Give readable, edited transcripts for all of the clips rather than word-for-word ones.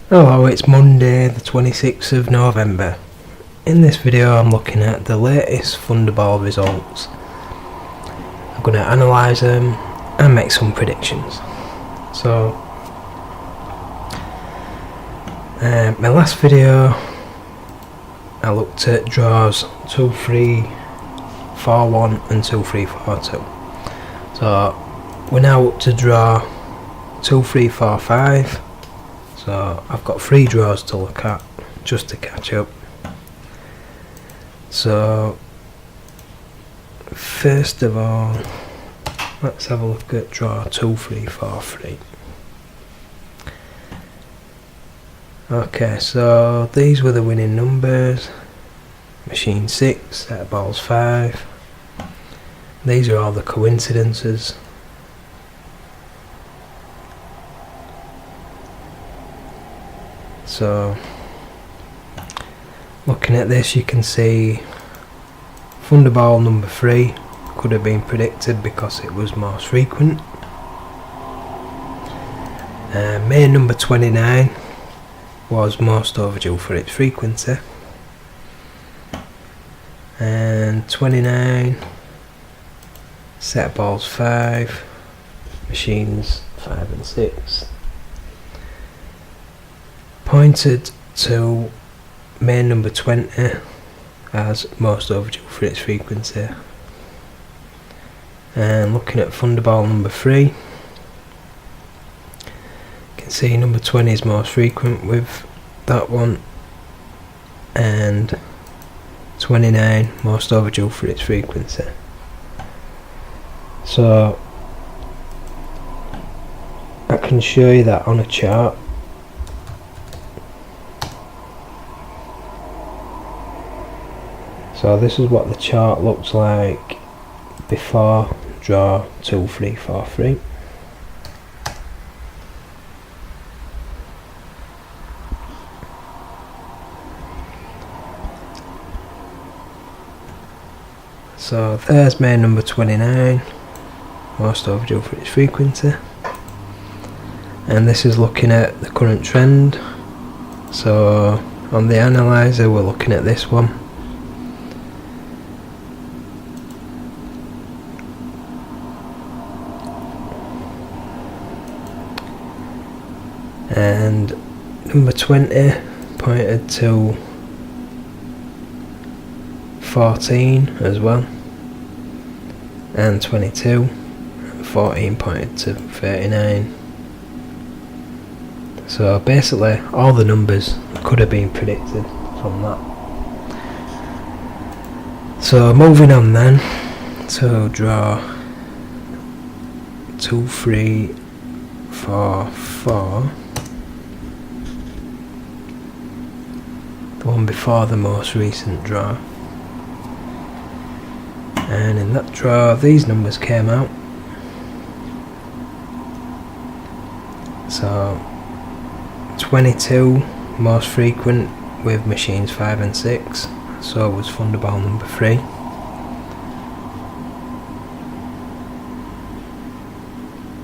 Hello, it's Monday the 26th of November. In this video I'm looking at the latest Thunderball results. I'm going to analyse them and make some predictions. So, my last video I looked at draws 2, 3, 4, 1 and 2, 3, 4, 2. So we're now up to draw 2, 3, 4, 5. So I've got 3 draws to look at just to catch up. So first of all, let's have a look at draw 2, 3, 4, 3. Okay, so these were the winning numbers. Machine 6, set of balls 5. These are all the coincidences. So looking at this, you can see Thunderball number 3 could have been predicted because it was most frequent. Main number 29 was most overdue for its frequency, and 29, set of balls 5, machines 5 and 6. Pointed to main number 20 as most overdue for its frequency. And looking at Thunderball number 3, you can see number 20 is most frequent with that one, and 29 most overdue for its frequency. So I can show you that on a chart. So this is what the chart looks like before draw 2, 3, 4, 3. So there's main number 29, most overdue for its frequency. And this is looking at the current trend. So on the analyzer we're looking at this one. And number 20 pointed to 14 as well, and 22, and 14 pointed to 39. So basically all the numbers could have been predicted from that. So moving on then to draw 2, 3, 4, 4. The one before the most recent draw, and in that draw these numbers came out. So 22 most frequent with machines 5 and 6, so was Thunderball number 3.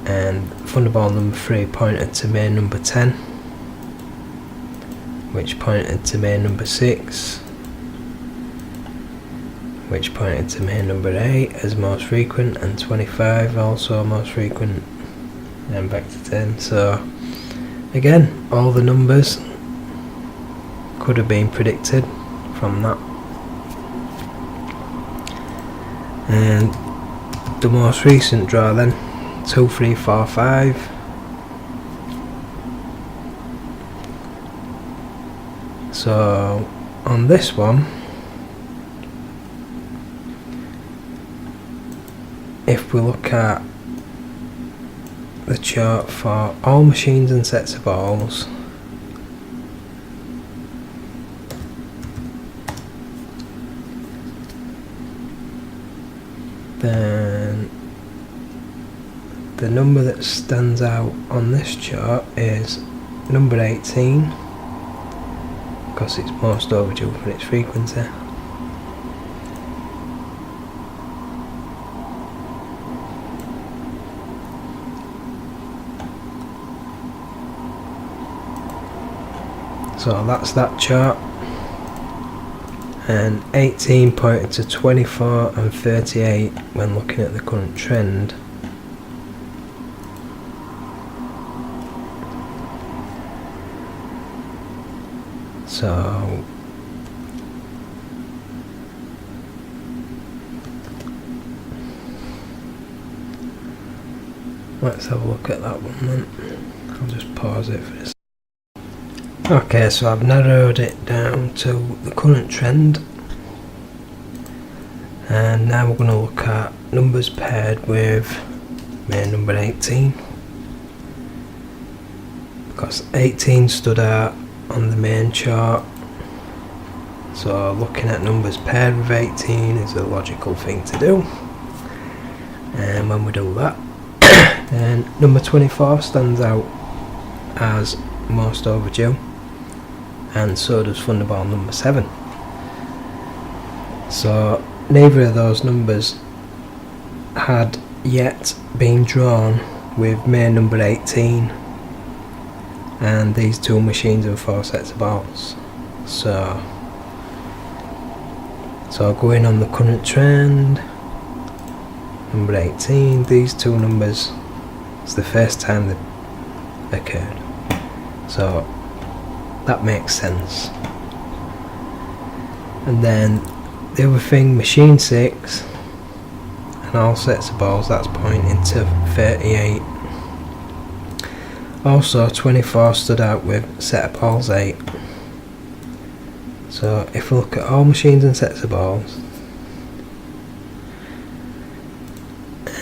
And Thunderball number 3 pointed to main number 10, which pointed to main number 6, which pointed to main number 8 as most frequent, and 25 also most frequent, and back to 10. So again, all the numbers could have been predicted from that. And the most recent draw then, 2, 3, 4, 5. So on this one, if we look at the chart for all machines and sets of balls, then the number that stands out on this chart is number 18, because it's most overdue for its frequency. So that's that chart, and 18 pointed to 24 and 38 when looking at the current trend. So let's have a look at that one then. I'll just pause it for this. Okay, so I've narrowed it down to the current trend, and now we're going to look at numbers paired with main number 18, because 18 stood out on the main chart, so looking at numbers paired with 18 is a logical thing to do. And when we do that, then number 24 stands out as most overdue, and so does Thunderball number 7. So neither of those numbers had yet been drawn with main number 18 and these two machines and 4 sets of balls. So going on the current trend, number 18, these two numbers, it's the first time they occurred, so that makes sense. And then the other thing, machine 6 and all sets of balls, that's pointing to 38. Also 24 stood out with set of balls 8. So if we look at all machines and sets of balls,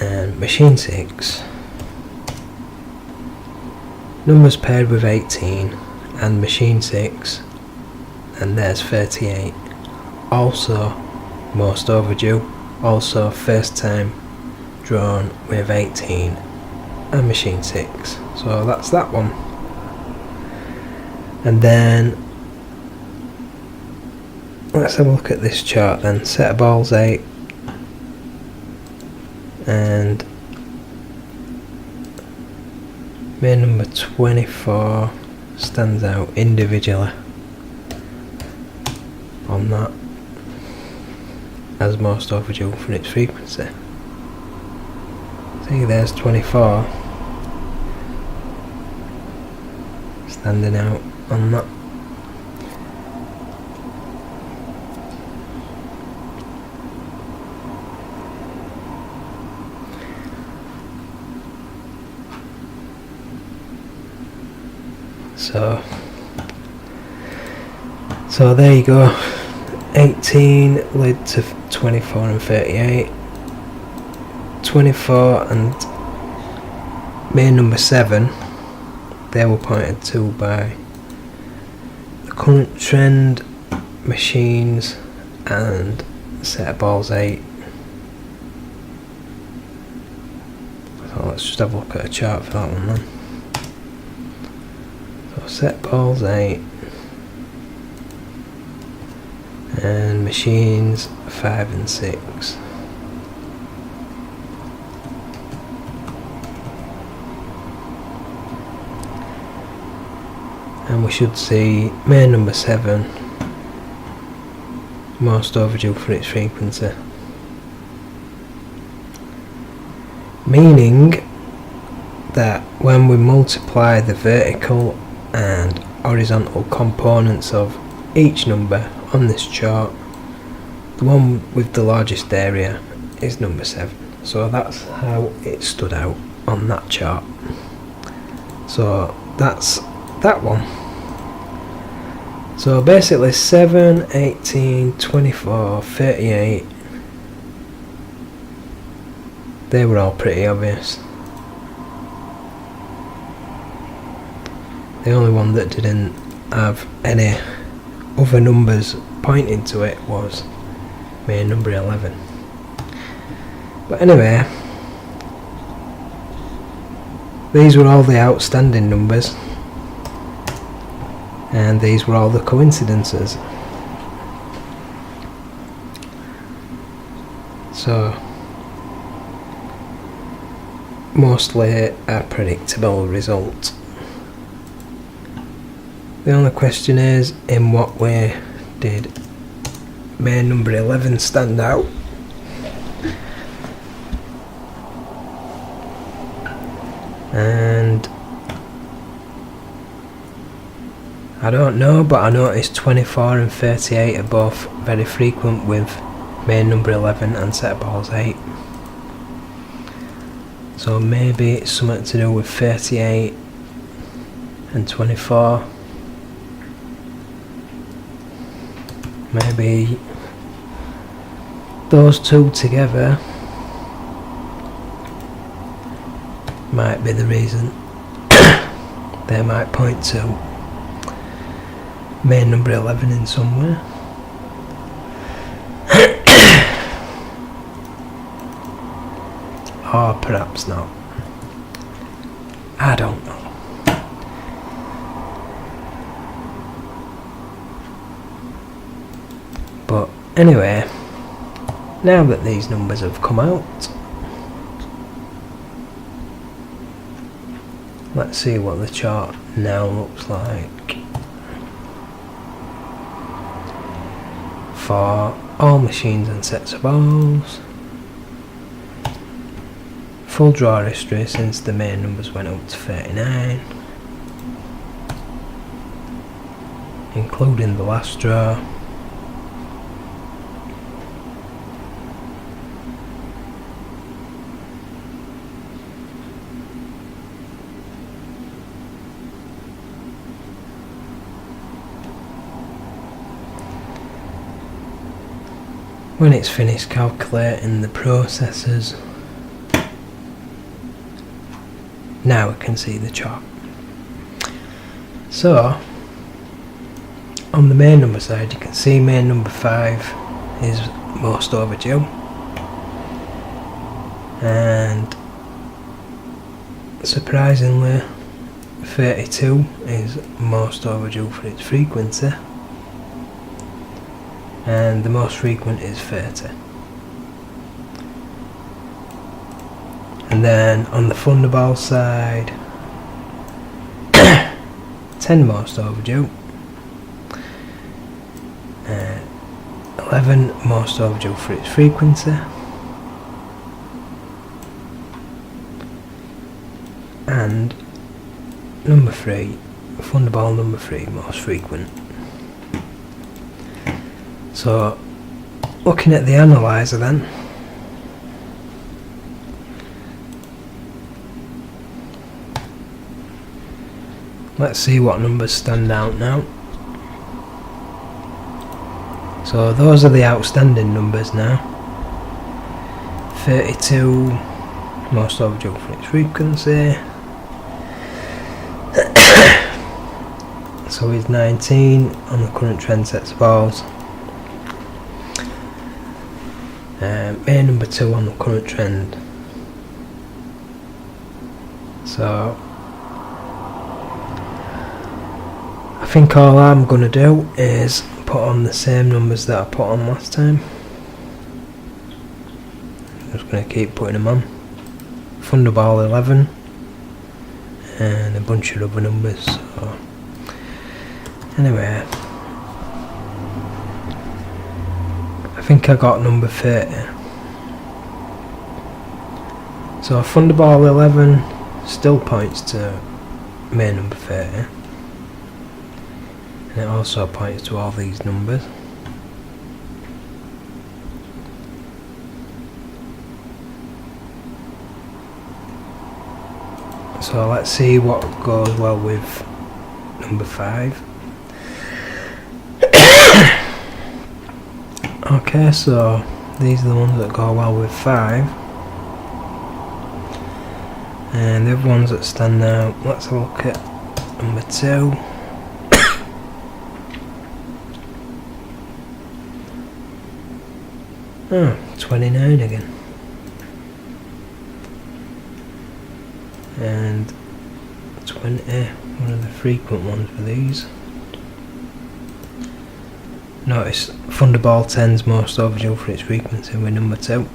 and machine 6, numbers paired with 18 and machine 6, and there's 38, also most overdue, also first time drawn with 18 and machine 6. So that's that one. And then let's have a look at this chart then. Set of balls 8 and main number 24 stands out individually on that as most overdue for its frequency. See, there's 24 standing out on that. So there you go. 18 led to 24 and 38. 24 and main number 7, they were pointed to by the current trend, machines, and set of balls 8. So let's just have a look at a chart for that one then. So set balls 8 and machines 5 and 6. And we should see main number 7 most overdue for its frequency, meaning that when we multiply the vertical and horizontal components of each number on this chart, the one with the largest area is number 7. So that's how it stood out on that chart. So that's that one. So basically 7, 18, 24, 38, they were all pretty obvious. The only one that didn't have any other numbers pointing to it was main number 11. But anyway, these were all the outstanding numbers, and these were all the coincidences. So mostly a predictable result. The only question is, in what way did main number 11 stand out? And I don't know, but I noticed 24 and 38 are both very frequent with main number 11 and set of balls 8. So maybe it's something to do with 38 and 24. Maybe those two together might be the reason. They might point to main number 11 in somewhere. Or perhaps not. I don't know. But anyway, now that these numbers have come out, let's see what the chart now looks like for all machines and sets of balls. Full draw history since the main numbers went up to 39, including the last draw. When it's finished calculating the processes, now we can see the chart. So, on the main number side, you can see main number 5 is most overdue, and surprisingly 32 is most overdue for its frequency, and the most frequent is 30. And then on the Thunderball side, 10 most overdue, 11 most overdue for its frequency, and number 3, Thunderball number 3 most frequent. So looking at the analyzer then, let's see what numbers stand out now. So those are the outstanding numbers now. 32 most overdue for its frequency. So is 19 on the current trend sets of balls. Main number 2 on the current trend. So I think all I'm going to do is put on the same numbers that I put on last time. I'm just going to keep putting them on. Thunderball 11 and a bunch of other numbers. So anyway, I think I got number 30. So Thunderball 11 still points to main number 30. And it also points to all these numbers. So let's see what goes well with number 5. Okay, so these are the ones that go well with 5. And the other ones that stand out, let's have a look at number 2. Oh, 29 again. And 20, one of the frequent ones for these. Notice Thunderball 10's most overdue for its frequency with number 2.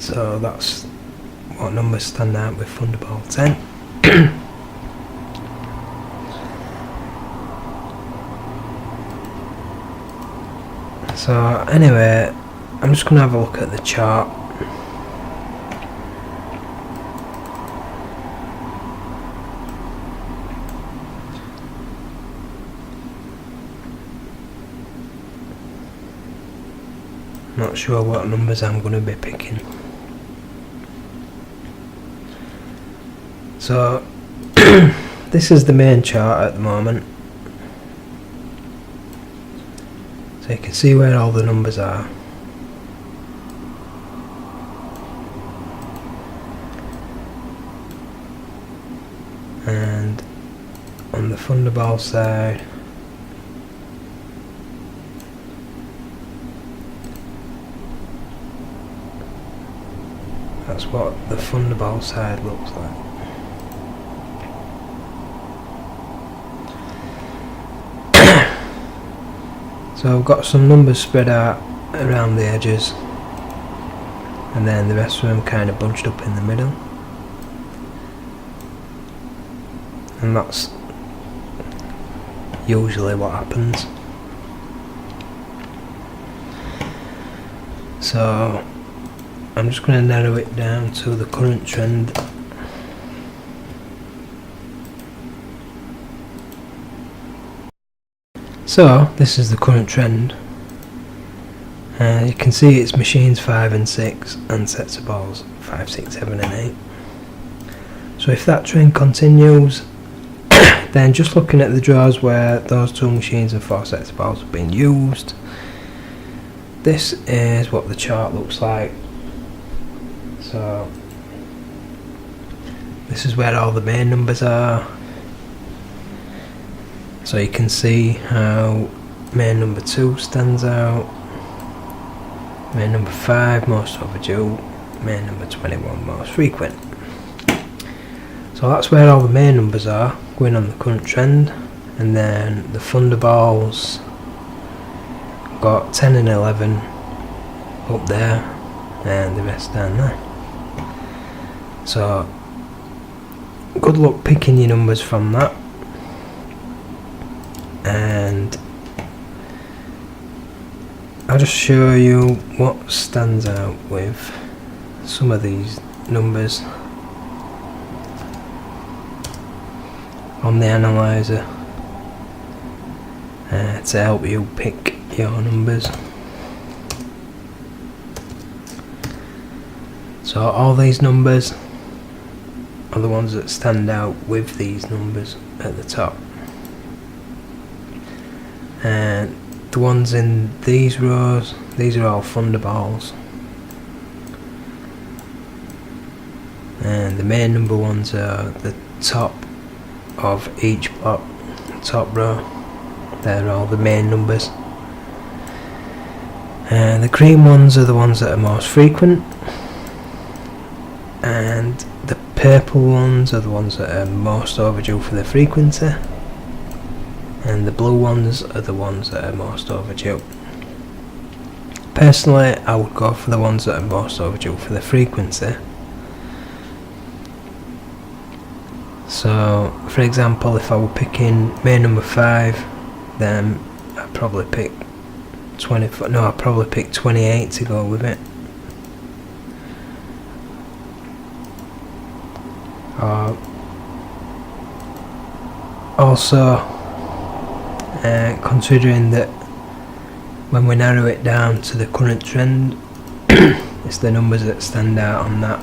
So that's what numbers stand out with Thunderball 10. So anyway, I'm just going to have a look at the chart. Not sure what numbers I'm going to be picking. So this is the main chart at the moment. So you can see where all the numbers are. And on the Thunderball side, that's what the Thunderball side looks like. So I've got some numbers spread out around the edges, and then the rest of them kind of bunched up in the middle. And that's usually what happens. So I'm just going to narrow it down to the current trend. So this is the current trend. You can see it's machines 5 and 6 and sets of balls 5, 6, 7 and 8. So if that trend continues, then just looking at the draws where those 2 machines and 4 sets of balls have been used, this is what the chart looks like. So this is where all the main numbers are. So you can see how main number 2 stands out, main number 5 most overdue, main number 21 most frequent. So that's where all the main numbers are going on the current trend. And then the Thunderballs got 10 and 11 up there and the rest down there. So good luck picking your numbers from that. And I'll just show you what stands out with some of these numbers on the analyzer to help you pick your numbers. So all these numbers are the ones that stand out with these numbers at the top. And the ones in these rows, these are all Thunderballs. And the main number ones are the top of each block, top row. They're all the main numbers. And the green ones are the ones that are most frequent. And the purple ones are the ones that are most overdue for the frequency. And the blue ones are the ones that are most overdue. Personally, I would go for the ones that are most overdue for the frequency. So, for example, if I were picking main number 5, then I'd probably pick 28 to go with it. Also, considering that when we narrow it down to the current trend, it's the numbers that stand out on that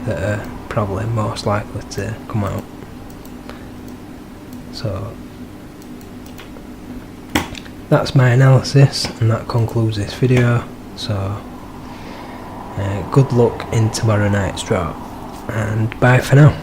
are probably most likely to come out. So that's my analysis, and that concludes this video. So good luck in tomorrow night's draw, and bye for now.